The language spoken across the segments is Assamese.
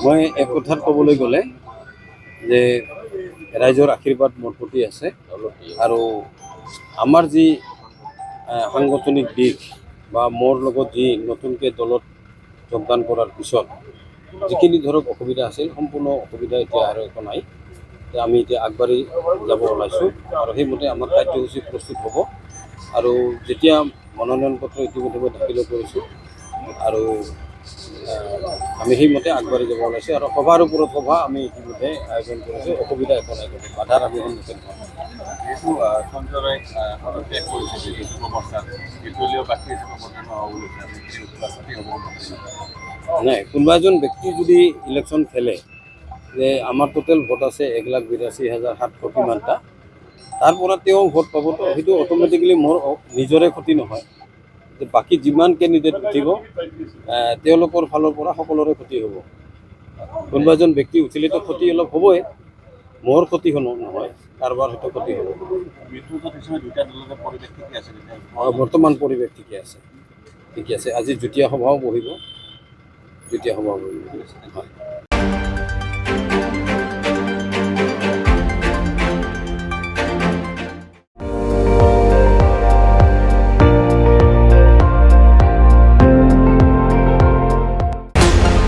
মই এক কথাত ক'বলৈ গ'লে যে ৰাইজৰ আশীৰ্বাদ মোৰ প্ৰতি আছে আৰু আমাৰ যি সাংগঠনিক দিশ বা মোৰ লগত যি নতুনকৈ দলত যোগদান কৰাৰ পিছত যিখিনি ধৰক অসুবিধা আছিল সম্পূৰ্ণ অসুবিধা এতিয়া আৰু একো নাই। আমি এতিয়া আগবাঢ়ি যাব ওলাইছোঁ আৰু সেইমতে আমাৰ কাৰ্যসূচী প্ৰস্তুত হ'ব আৰু যেতিয়া মনোনয়ন পত্ৰ ইতিমধ্যে মই দাখিল কৰিছোঁ আৰু আমি সেইমতে আগবাঢ়ি যাব ওলাইছোঁ আৰু সভাৰ ওপৰত সভা আমি ইতিমধ্যে আয়োজন কৰিছোঁ। অসুবিধা একো নাই, বাধাৰ আমি সন্মুখীন হ'ম। যিহেতু সঞ্জয় ত্যাগ কৰিছে যিটো অৱস্থাত বিতলীয় বাকী নাই, কোনোবা এজন ব্যক্তি যদি ইলেকশ্যন খেলে যে আমাৰ টোটেল ভোট আছে 1,82,700 কিমানটা, তাৰ পৰা তেওঁ ভোট পাবতো সেইটো অট'মেটিকেলি মোৰ নিজৰে ক্ষতি নহয়। যে বাকী যিমান কেণ্ডিডেট উঠিব তেওঁলোকৰ ফালৰ পৰা সকলোৰে ক্ষতি হ'ব। কোনোবা এজন ব্যক্তি উঠিলেতো ক্ষতি অলপ হ'বই, মোৰ ক্ষতি নহয়, কাৰোবাৰ হয়তো ক্ষতি হ'ব। বৰ্তমান পৰিৱেশ ঠিকে আছে, ঠিকে আছে। আজি যুটীয়া সভাও বহিব, হয়।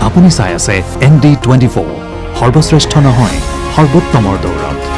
আপুনি চাই আছে ND24, সৰ্বশ্ৰেষ্ঠ নহয় সৰ্বোত্তমৰ দৌৰত।